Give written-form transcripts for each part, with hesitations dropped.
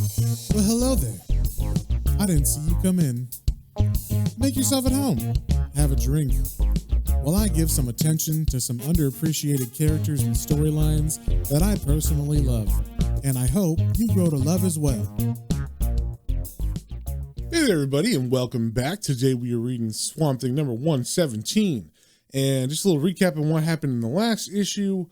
Well, hello there. I didn't see you come in. Make yourself at home. Have a drink. While I give some attention to some underappreciated characters and storylines that I personally love. And I hope you grow to love as well. Hey there, everybody, and welcome back. Today we are reading Swamp Thing number 117. And just a little recap on what happened in the last issue.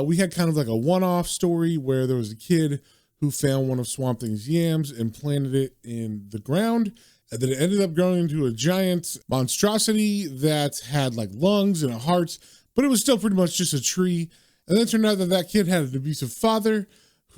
We had kind of like a one-off story where there was a kid who found one of Swamp Thing's yams and planted it in the ground. And then it ended up growing into a giant monstrosity that had like lungs and a heart, but it was still pretty much just a tree. And then it turned out that that kid had an abusive father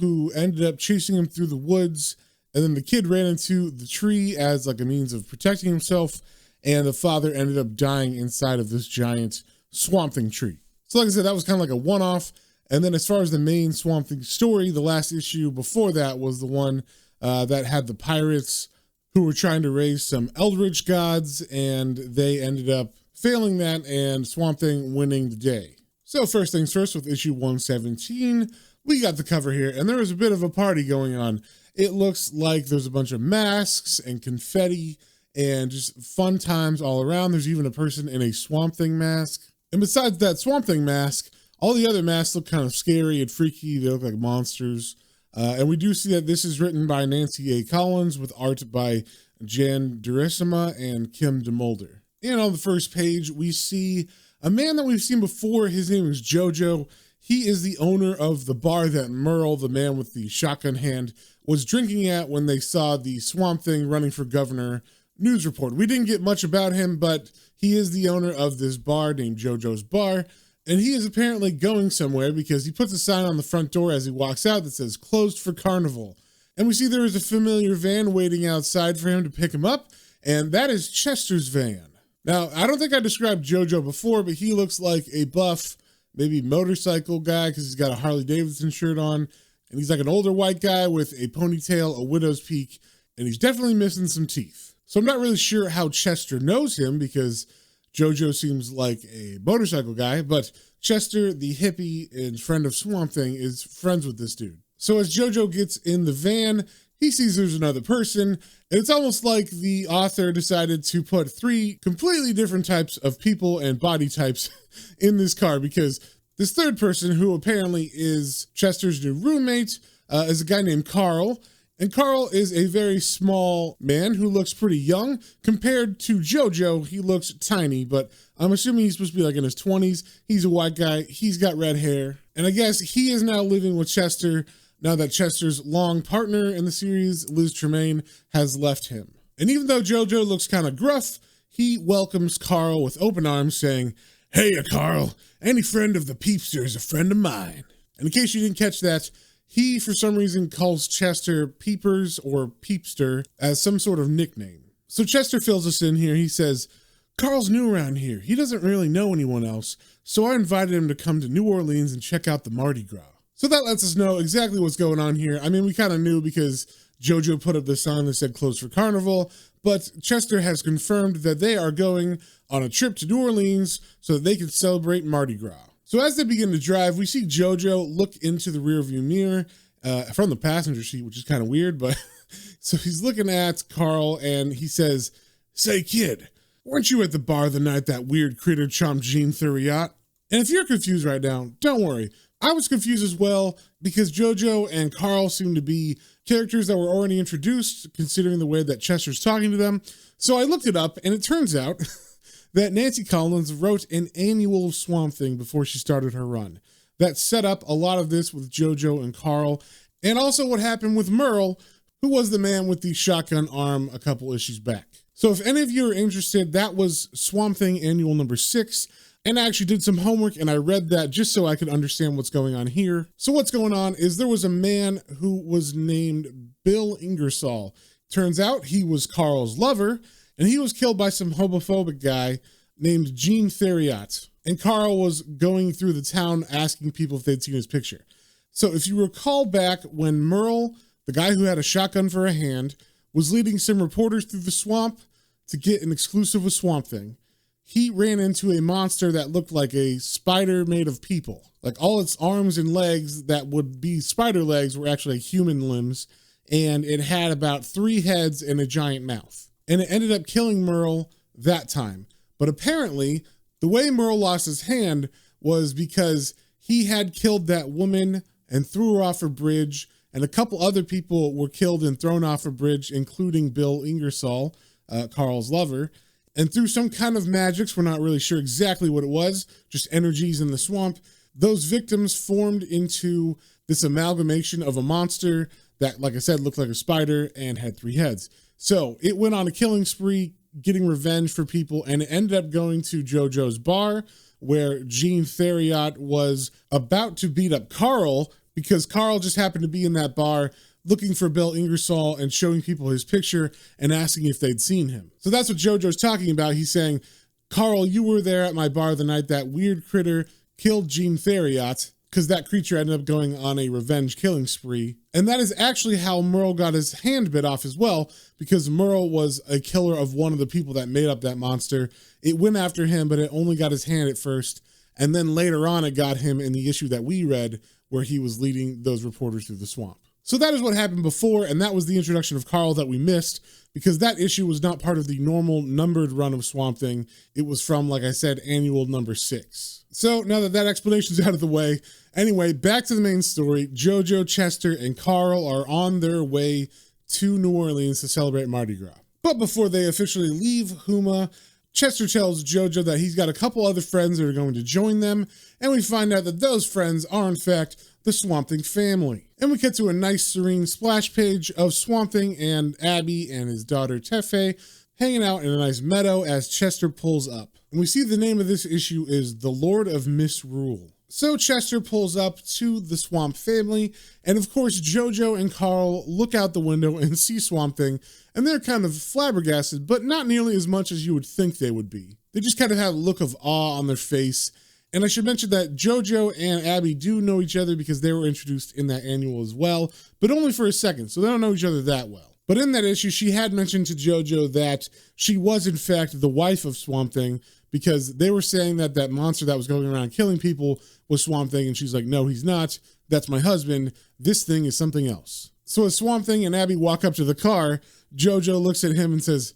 who ended up chasing him through the woods. And then the kid ran into the tree as like a means of protecting himself. And the father ended up dying inside of this giant Swamp Thing tree. So like I said, that was kind of like a one-off. And then as far as the main Swamp Thing story, the last issue before that was the one that had the pirates who were trying to raise some eldritch gods, and they ended up failing that and Swamp Thing winning the day. So first things first, with issue 117, we got the cover here, and there was a bit of a party going on. It looks like there's a bunch of masks and confetti and just fun times all around. There's even a person in a Swamp Thing mask. And besides that Swamp Thing mask, all the other masks look kind of scary and freaky. They look like monsters. And we do see that this is written by Nancy A. Collins with art by Jan Duursema and Kim DeMolder. And on the first page, we see a man that we've seen before. His name is Jojo. He is the owner of the bar that Merle, the man with the shotgun hand, was drinking at when they saw the Swamp Thing running for governor news report. We didn't get much about him, but he is the owner of this bar named Jojo's Bar. And he is apparently going somewhere because he puts a sign on the front door as he walks out that says closed for carnival. And we see there is a familiar van waiting outside for him to pick him up. And that is Chester's van. Now, I don't think I described Jojo before, but he looks like a buff, maybe motorcycle guy because he's got a Harley Davidson shirt on. And he's like an older white guy with a ponytail, a widow's peak, and he's definitely missing some teeth. So I'm not really sure how Chester knows him because Jojo seems like a motorcycle guy, but Chester, the hippie and friend of Swamp Thing, is friends with this dude. So as Jojo gets in the van, he sees there's another person, and it's almost like the author decided to put three completely different types of people and body types in this car, because this third person, who apparently is Chester's new roommate, is a guy named Carl. And Carl is a very small man who looks pretty young. Compared to Jojo, he looks tiny, but I'm assuming he's supposed to be like in his 20s. He's a white guy. He's got red hair. And I guess he is now living with Chester now that Chester's long partner in the series, Liz Tremaine, has left him. And even though Jojo looks kind of gruff, he welcomes Carl with open arms, saying, "Hey, Carl, any friend of the Peepster is a friend of mine." And in case you didn't catch that, he, for some reason, calls Chester Peepers or Peepster as some sort of nickname. So Chester fills us in here. He says, "Carl's new around here. He doesn't really know anyone else, so I invited him to come to New Orleans and check out the Mardi Gras." So that lets us know exactly what's going on here. I mean, we kind of knew because Jojo put up the sign that said closed for carnival, but Chester has confirmed that they are going on a trip to New Orleans so that they can celebrate Mardi Gras. So as they begin to drive, we see Jojo look into the rearview mirror from the passenger seat, which is kind of weird, but so he's looking at Carl and he says, "Say, kid, weren't you at the bar the night that weird critter chomped Jean Thuriot?" And if you're confused right now, don't worry. I was confused as well because Jojo and Carl seem to be characters that were already introduced, considering the way that Chester's talking to them. So I looked it up, and it turns out that Nancy Collins wrote an annual Swamp Thing before she started her run. That set up a lot of this with Jojo and Carl, and also what happened with Merle, who was the man with the shotgun arm a couple issues back. So if any of you are interested, that was Swamp Thing Annual number 6, and I actually did some homework and I read that just so I could understand what's going on here. So what's going on is there was a man who was named Bill Ingersoll. Turns out he was Carl's lover, and he was killed by some homophobic guy named Jean Thuriot. And Carl was going through the town asking people if they'd seen his picture. So if you recall back when Merle, the guy who had a shotgun for a hand, was leading some reporters through the swamp to get an exclusive with Swamp Thing, he ran into a monster that looked like a spider made of people. Like all its arms and legs that would be spider legs were actually human limbs. and it had about 3 heads and a giant mouth. And it ended up killing Merle that time. But apparently, the way Merle lost his hand was because he had killed that woman and threw her off a bridge, and a couple other people were killed and thrown off a bridge, including Bill Ingersoll, Carl's lover. And through some kind of magics, we're not really sure exactly what it was, just energies in the swamp, those victims formed into this amalgamation of a monster that, like I said, looked like a spider and had 3 heads. So it went on a killing spree, getting revenge for people, and it ended up going to JoJo's bar, where Gene Theriot was about to beat up Carl, because Carl just happened to be in that bar looking for Bill Ingersoll and showing people his picture and asking if they'd seen him. So that's what JoJo's talking about. He's saying, Carl, you were there at my bar the night that weird critter killed Gene Theriot, because that creature ended up going on a revenge killing spree. And that is actually how Merle got his hand bit off as well, because Merle was a killer of one of the people that made up that monster. It went after him, but it only got his hand at first. And then later on, it got him in the issue that we read, where he was leading those reporters through the swamp. So that is what happened before, and that was the introduction of Carl that we missed, because that issue was not part of the normal numbered run of Swamp Thing. It was from, like I said, annual number 6. So now that explanation's out of the way, anyway, back to the main story. JoJo, Chester, and Carl are on their way to New Orleans to celebrate Mardi Gras. But before they officially leave Huma, Chester tells JoJo that he's got a couple other friends that are going to join them, and we find out that those friends are, in fact, the Swamp Thing family. And we get to a nice, serene splash page of Swamp Thing and Abby and his daughter Tefe hanging out in a nice meadow as Chester pulls up. And we see the name of this issue is The Lord of Misrule. So Chester pulls up to the Swamp family, and of course JoJo and Carl look out the window and see Swamp Thing, and they're kind of flabbergasted, but not nearly as much as you would think they would be. They just kind of have a look of awe on their face. And I should mention that JoJo and Abby do know each other because they were introduced in that annual as well, but only for a second, so they don't know each other that well. But in that issue, she had mentioned to JoJo that she was in fact the wife of Swamp Thing, because they were saying that that monster that was going around killing people was Swamp Thing, and she's like, no, he's not. That's my husband. This thing is something else. So as Swamp Thing and Abby walk up to the car, JoJo looks at him and says,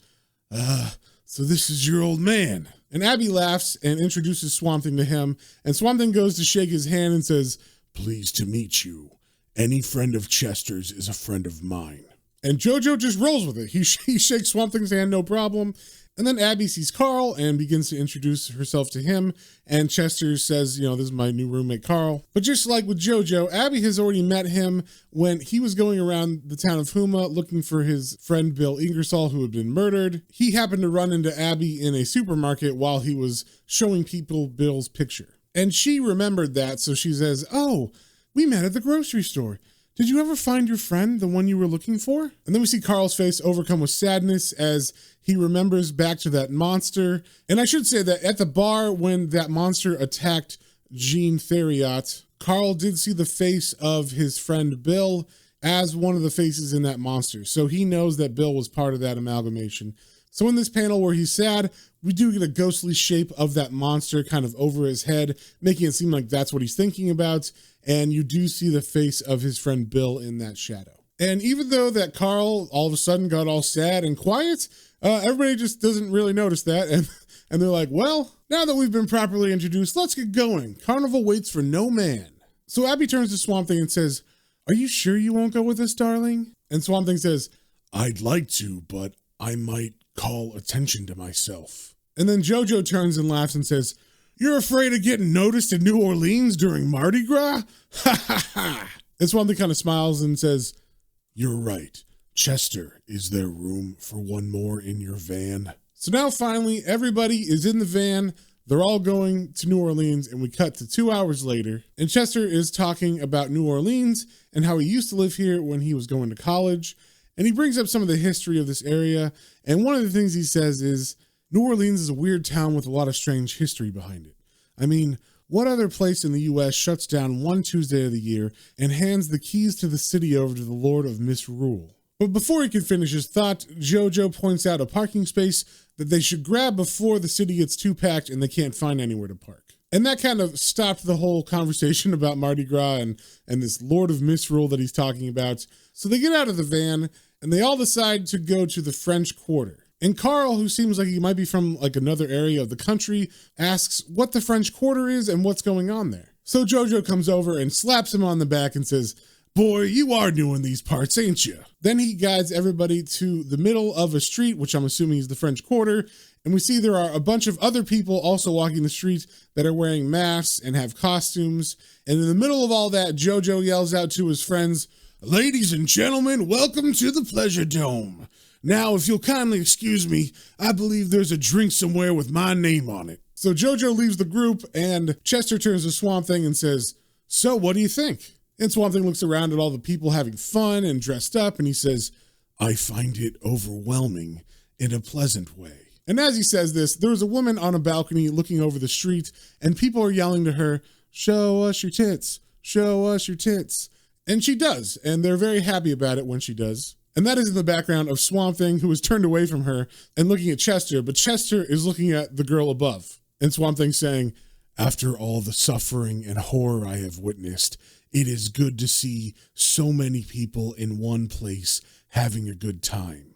so this is your old man. And Abby laughs and introduces Swamp Thing to him, and Swamp Thing goes to shake his hand and says, pleased to meet you. Any friend of Chester's is a friend of mine. And JoJo just rolls with it. He shakes Swamp Thing's hand, no problem. And then Abby sees Carl and begins to introduce herself to him. And Chester says, you know, this is my new roommate, Carl. But just like with JoJo, Abby has already met him when he was going around the town of Huma looking for his friend Bill Ingersoll, who had been murdered. He happened to run into Abby in a supermarket while he was showing people Bill's picture. And she remembered that, so she says, oh, we met at the grocery store. Did you ever find your friend, the one you were looking for? And then we see Carl's face overcome with sadness as he remembers back to that monster. And I should say that at the bar when that monster attacked Gene Theriot, Carl did see the face of his friend Bill as one of the faces in that monster. So he knows that Bill was part of that amalgamation. So in this panel where he's sad, we do get a ghostly shape of that monster kind of over his head, making it seem like that's what he's thinking about. And you do see the face of his friend Bill in that shadow. And even though that Carl all of a sudden got all sad and quiet, everybody just doesn't really notice that. And they're like, well, now that we've been properly introduced, let's get going. Carnival waits for no man. So Abby turns to Swamp Thing and says, are you sure you won't go with us, darling? And Swamp Thing says, I'd like to, but I might call attention to myself. And then JoJo turns and laughs and says, you're afraid of getting noticed in New Orleans during Mardi Gras? Ha ha ha. And Swamp Thing kind of smiles and says, you're right. Chester, is there room for one more in your van? So now finally, everybody is in the van. They're all going to New Orleans, and we cut to 2 hours later. And Chester is talking about New Orleans and how he used to live here when he was going to college. And he brings up some of the history of this area. And one of the things he says is, New Orleans is a weird town with a lot of strange history behind it. I mean, what other place in the U.S. shuts down one Tuesday of the year and hands the keys to the city over to the Lord of Misrule? But before he can finish his thought, JoJo points out a parking space that they should grab before the city gets too packed and they can't find anywhere to park. And that kind of stopped the whole conversation about Mardi Gras and this Lord of Misrule that he's talking about. So they get out of the van and they all decide to go to the French Quarter. And Carl, who seems like he might be from like another area of the country, asks what the French Quarter is and what's going on there. So Jojo comes over and slaps him on the back and says, "Boy, you are new in these parts, ain't you?" Then he guides everybody to the middle of a street, which I'm assuming is the French Quarter. And we see there are a bunch of other people also walking the street that are wearing masks and have costumes. And in the middle of all that, Jojo yells out to his friends, "Ladies and gentlemen, welcome to the Pleasure Dome. Now, if you'll kindly excuse me, I believe there's a drink somewhere with my name on it." So Jojo leaves the group and Chester turns to Swamp Thing and says, "So what do you think?" And Swamp Thing looks around at all the people having fun and dressed up and he says, "I find it overwhelming in a pleasant way." And as he says this, there's a woman on a balcony looking over the street and people are yelling to her, "Show us your tits, show us your tits." And she does, and they're very happy about it when she does. And that is in the background of Swamp Thing, who is turned away from her and looking at Chester, but Chester is looking at the girl above. And Swamp Thing saying, "After all the suffering and horror I have witnessed, it is good to see so many people in one place having a good time.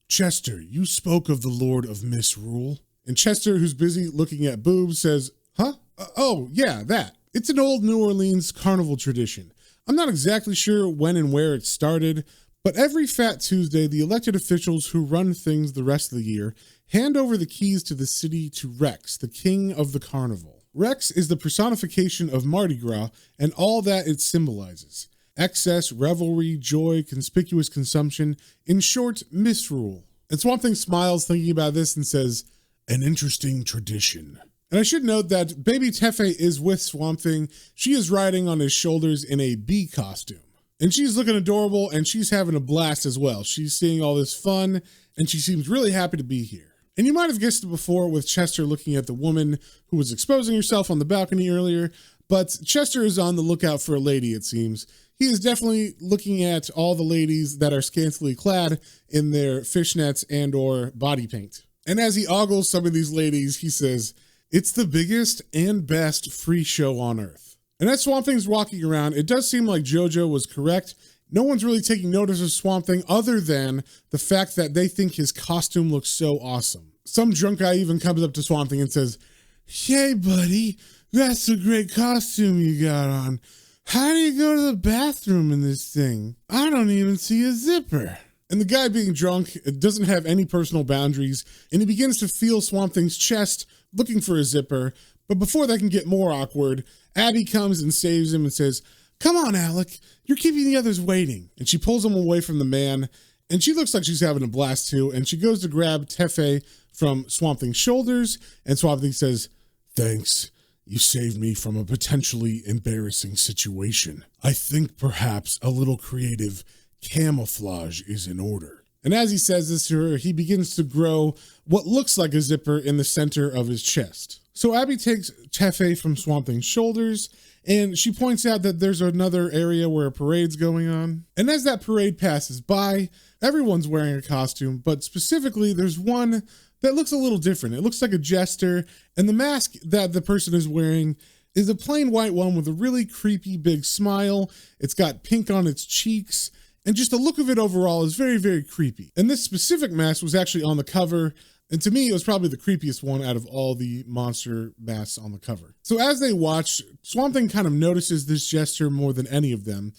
Chester, you spoke of the Lord of Misrule." And Chester, who's busy looking at boobs, says, "Huh? Oh, yeah, that. It's an old New Orleans carnival tradition. I'm not exactly sure when and where it started, but every Fat Tuesday, the elected officials who run things the rest of the year hand over the keys to the city to Rex, the king of the carnival. Rex is the personification of Mardi Gras and all that it symbolizes. Excess, revelry, joy, conspicuous consumption, in short, misrule." And Swamp Thing smiles thinking about this and says, "An interesting tradition." And I should note that baby Tefe is with Swamp Thing. She is riding on his shoulders in a bee costume. And she's looking adorable and she's having a blast as well. She's seeing all this fun and she seems really happy to be here. And you might have guessed it before with Chester looking at the woman who was exposing herself on the balcony earlier, but Chester is on the lookout for a lady, it seems. He is definitely looking at all the ladies that are scantily clad in their fishnets and or body paint. And as he ogles some of these ladies, he says, "It's the biggest and best free show on earth." And as Swamp Thing's walking around, it does seem like Jojo was correct. No one's really taking notice of Swamp Thing other than the fact that they think his costume looks so awesome. Some drunk guy even comes up to Swamp Thing and says, "Hey, buddy, that's a great costume you got on. How do you go to the bathroom in this thing? I don't even see a zipper." And the guy being drunk doesn't have any personal boundaries, and he begins to feel Swamp Thing's chest looking for a zipper. But before that can get more awkward, Abby comes and saves him and says, "Come on, Alec, you're keeping the others waiting." And she pulls him away from the man, and she looks like she's having a blast too, and she goes to grab Tefe from Swamp Thing's shoulders, and Swamp Thing says, "Thanks. You saved me from a potentially embarrassing situation. I think perhaps a little creative camouflage is in order." And as he says this to her, he begins to grow what looks like a zipper in the center of his chest. So Abby takes Tefe from Swamp Thing's shoulders, and she points out that there's another area where a parade's going on. And as that parade passes by, everyone's wearing a costume, but specifically there's one that looks a little different. It looks like a jester, and the mask that the person is wearing is a plain white one with a really creepy big smile. It's got pink on its cheeks, and just the look of it overall is very, very creepy. And this specific mask was actually on the cover, and to me, it was probably the creepiest one out of all the monster masks on the cover. So as they watch, Swamp Thing kind of notices this jester more than any of them.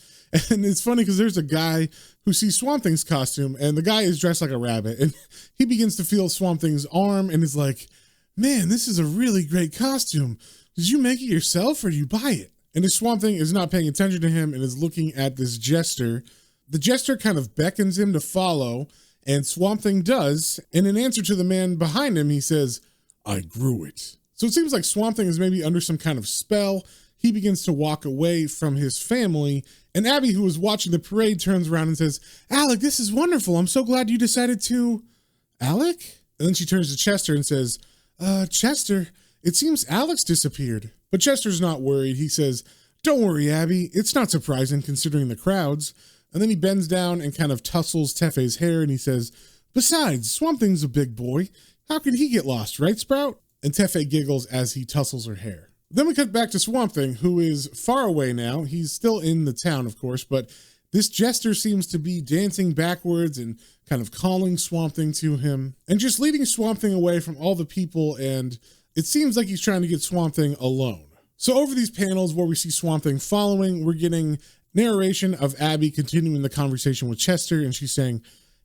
And it's funny because there's a guy who sees Swamp Thing's costume, and the guy is dressed like a rabbit, and he begins to feel Swamp Thing's arm and is like, "Man, this is a really great costume. Did you make it yourself or did you buy it?" And the Swamp Thing is not paying attention to him and is looking at this jester. The jester kind of beckons him to follow, and Swamp Thing does, and in answer to the man behind him, he says, "I grew it." So it seems like Swamp Thing is maybe under some kind of spell. He begins to walk away from his family, and Abby, who was watching the parade, turns around and says, "Alec, this is wonderful. I'm so glad you decided to..." "Alec?" And then she turns to Chester and says, Chester, it seems Alec's disappeared." But Chester's not worried. He says, "Don't worry, Abby. It's not surprising considering the crowds." And then he bends down and kind of tussles Tefe's hair, and he says, "Besides, Swamp Thing's a big boy. How could he get lost, right, Sprout?" And Tefe giggles as he tussles her hair. Then we cut back to Swamp Thing, who is far away now. He's still in the town, of course, but this jester seems to be dancing backwards and kind of calling Swamp Thing to him and just leading Swamp Thing away from all the people, and it seems like he's trying to get Swamp Thing alone. So over these panels where we see Swamp Thing following, we're getting narration of Abby continuing the conversation with Chester, and she's saying,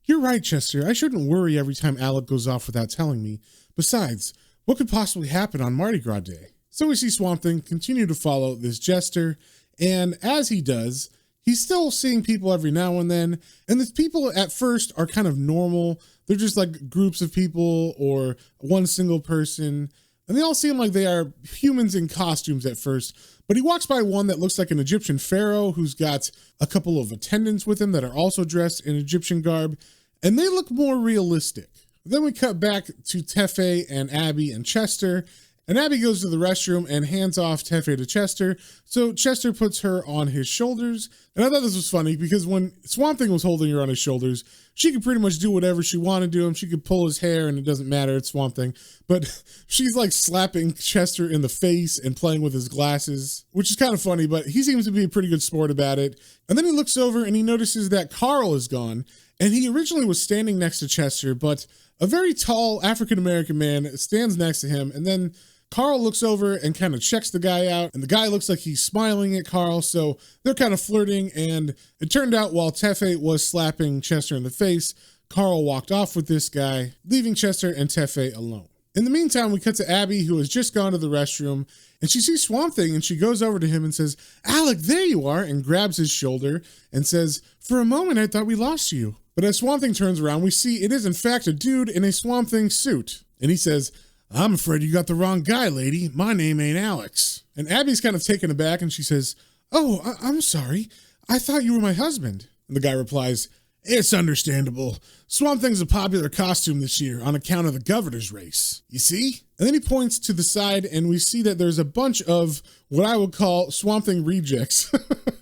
"You're right, Chester. I shouldn't worry every time Alec goes off without telling me. Besides, what could possibly happen on Mardi Gras Day?" So we see Swamp Thing continue to follow this jester, and as he does, he's still seeing people every now and then, and these people at first are kind of normal. They're just like groups of people or one single person, and they all seem like they are humans in costumes at first, but he walks by one that looks like an Egyptian pharaoh who's got a couple of attendants with him that are also dressed in Egyptian garb, and they look more realistic. Then we cut back to Tefe and Abby and Chester, and Abby goes to the restroom and hands off Tefe to Chester, so Chester puts her on his shoulders. And I thought this was funny because when Swamp Thing was holding her on his shoulders, she could pretty much do whatever she wanted to him. She could pull his hair and it doesn't matter, it's Swamp Thing. But she's like slapping Chester in the face and playing with his glasses, which is kind of funny, but he seems to be a pretty good sport about it. And then he looks over and he notices that Carl is gone, and he originally was standing next to Chester, but a very tall African-American man stands next to him, and then Carl looks over and kind of checks the guy out, and the guy looks like he's smiling at Carl, so they're kind of flirting, and it turned out while Tefe was slapping Chester in the face, Carl walked off with this guy, leaving Chester and Tefe alone. In the meantime, we cut to Abby, who has just gone to the restroom, and she sees Swamp Thing, and she goes over to him and says, "Alec, there you are," and grabs his shoulder and says, "For a moment, I thought we lost you." But as Swamp Thing turns around, we see it is in fact a dude in a Swamp Thing suit, and he says, "I'm afraid you got the wrong guy, lady. My name ain't Alex." And Abby's kind of taken aback and she says, "Oh, I'm sorry. I thought you were my husband." And the guy replies, "It's understandable. Swamp Thing's a popular costume this year on account of the governor's race. You see?" And then he points to the side and we see that there's a bunch of what I would call Swamp Thing rejects.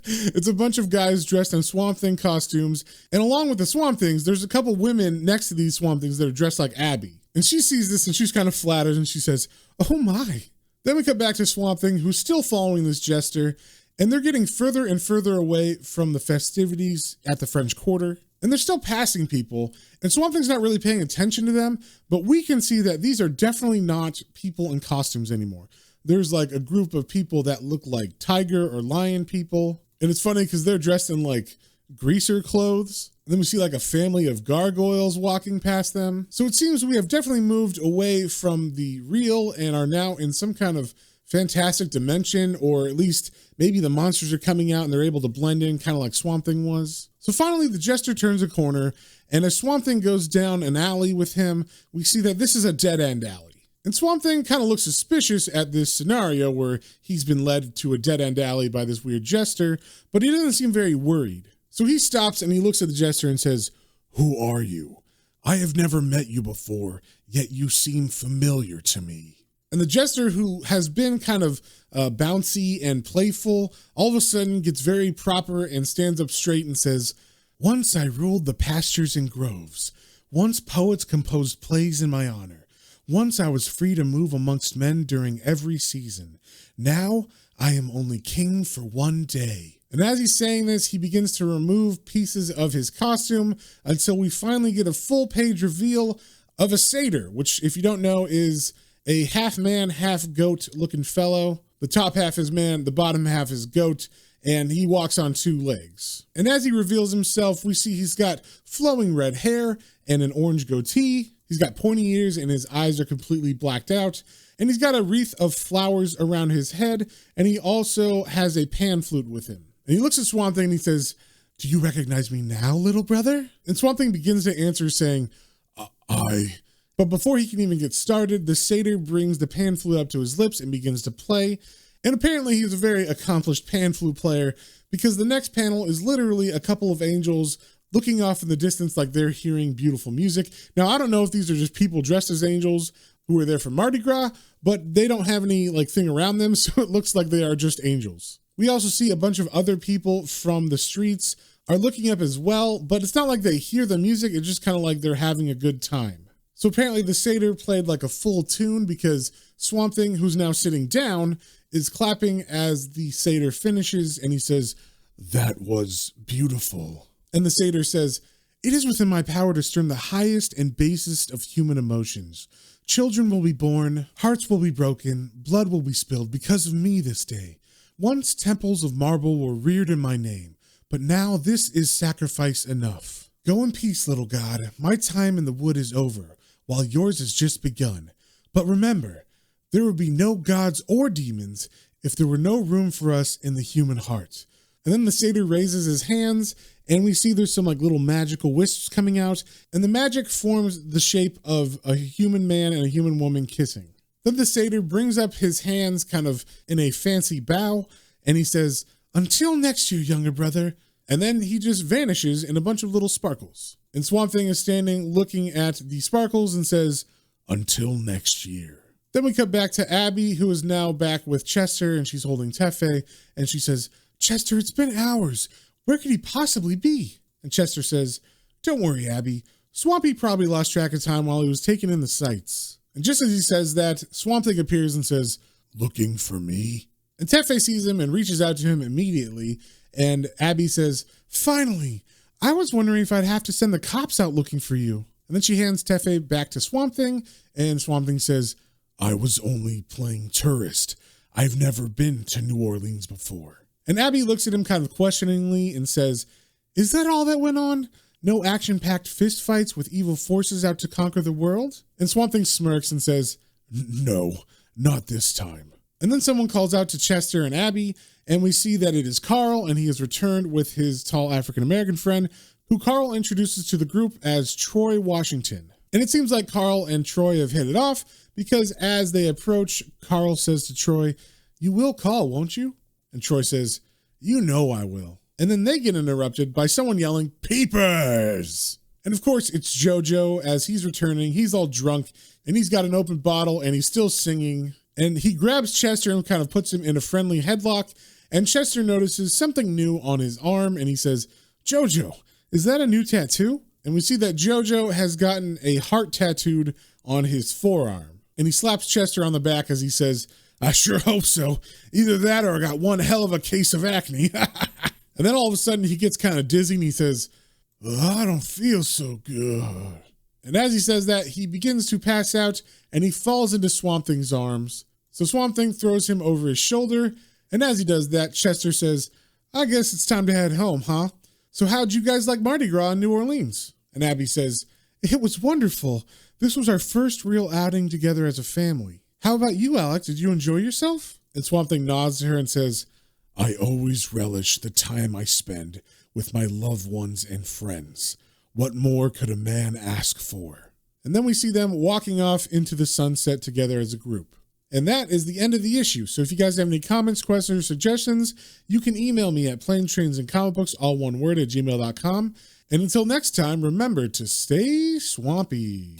It's a bunch of guys dressed in Swamp Thing costumes. And along with the Swamp Things, there's a couple women next to these Swamp Things that are dressed like Abby. And she sees this and she's kind of flattered and she says, "Oh my." Then we cut back to Swamp Thing, who's still following this jester, and they're getting further and further away from the festivities at the French Quarter. And they're still passing people, and Swamp Thing's not really paying attention to them, but we can see that these are definitely not people in costumes anymore. There's like a group of people that look like tiger or lion people, and it's funny because they're dressed in like greaser clothes. And then we see like a family of gargoyles walking past them. So it seems we have definitely moved away from the real and are now in some kind of fantastic dimension, or at least maybe the monsters are coming out and they're able to blend in kind of like Swamp Thing was. So finally the jester turns a corner, and as Swamp Thing goes down an alley with him, we see that this is a dead-end alley. And Swamp Thing kind of looks suspicious at this scenario where he's been led to a dead-end alley by this weird jester, but he doesn't seem very worried. So he stops and he looks at the jester and says, "Who are you? I have never met you before, yet you seem familiar to me." And the jester, who has been kind of bouncy and playful, all of a sudden gets very proper and stands up straight and says, "Once I ruled the pastures and groves. Once poets composed plays in my honor. Once I was free to move amongst men during every season. Now I am only king for one day." And as he's saying this, he begins to remove pieces of his costume until we finally get a full page reveal of a satyr, which, if you don't know, is a half man, half goat looking fellow. The top half is man, the bottom half is goat, and he walks on two legs. And as he reveals himself, we see he's got flowing red hair and an orange goatee. He's got pointy ears and his eyes are completely blacked out. And he's got a wreath of flowers around his head, and he also has a pan flute with him. And he looks at Swamp Thing and he says, "Do you recognize me now, little brother?" And Swamp Thing begins to answer saying, "I." But before he can even get started, the satyr brings the pan flute up to his lips and begins to play. And apparently he's a very accomplished pan flute player, because the next panel is literally a couple of angels looking off in the distance like they're hearing beautiful music. Now, I don't know if these are just people dressed as angels who are there for Mardi Gras, but they don't have any like thing around them, so it looks like they are just angels. We also see a bunch of other people from the streets are looking up as well, but it's not like they hear the music, it's just kind of like they're having a good time. So apparently the satyr played like a full tune because Swamp Thing, who's now sitting down, is clapping as the satyr finishes, and he says, "That was beautiful." And the satyr says, "It is within my power to stir the highest and basest of human emotions. Children will be born, hearts will be broken, blood will be spilled because of me this day. Once temples of marble were reared in my name, but now this is sacrifice enough. Go in peace, little god. My time in the wood is over, while yours has just begun. But remember, there would be no gods or demons if there were no room for us in the human heart." And then the satyr raises his hands, and we see there's some like little magical wisps coming out, and the magic forms the shape of a human man and a human woman kissing. Then the satyr brings up his hands kind of in a fancy bow, and he says, "Until next year, younger brother." And then he just vanishes in a bunch of little sparkles. And Swamp Thing is standing looking at the sparkles and says, "Until next year." Then we cut back to Abby, who is now back with Chester, and she's holding Tefe, and she says, "Chester, it's been hours. Where could he possibly be?" And Chester says, "Don't worry, Abby. Swampy probably lost track of time while he was taking in the sights." And just as he says that, Swamp Thing appears and says, "Looking for me?" And Tefe sees him and reaches out to him immediately. And Abby says, "Finally, I was wondering if I'd have to send the cops out looking for you." And then she hands Tefe back to Swamp Thing, and Swamp Thing says, "I was only playing tourist. I've never been to New Orleans before." And Abby looks at him kind of questioningly and says, "Is that all that went on? No action-packed fistfights with evil forces out to conquer the world?" And Swamp Thing smirks and says, "No, not this time." And then someone calls out to Chester and Abby, and we see that it is Carl, and he has returned with his tall African-American friend, who Carl introduces to the group as Troy Washington. And it seems like Carl and Troy have hit it off, because as they approach, Carl says to Troy, "You will call, won't you?" And Troy says, "You know I will." And then they get interrupted by someone yelling, "Peepers!" And of course, it's JoJo. As he's returning, he's all drunk, and he's got an open bottle, and he's still singing. And he grabs Chester and kind of puts him in a friendly headlock. And Chester notices something new on his arm, and he says, "JoJo, is that a new tattoo?" And we see that JoJo has gotten a heart tattooed on his forearm. And he slaps Chester on the back as he says, "I sure hope so. Either that or I got one hell of a case of acne." And then all of a sudden he gets kind of dizzy and he says, "I don't feel so good." And as he says that, he begins to pass out and he falls into Swamp Thing's arms. So Swamp Thing throws him over his shoulder. And as he does that, Chester says, "I guess it's time to head home, huh? So how'd you guys like Mardi Gras in New Orleans?" And Abby says, "It was wonderful. This was our first real outing together as a family. How about you, Alex? Did you enjoy yourself?" And Swamp Thing nods to her and says, "I always relish the time I spend with my loved ones and friends. What more could a man ask for?" And then we see them walking off into the sunset together as a group. And that is the end of the issue. So if you guys have any comments, questions, or suggestions, you can email me at planetrainsandcomicbooks, all one word, @gmail.com. And until next time, remember to stay swampy.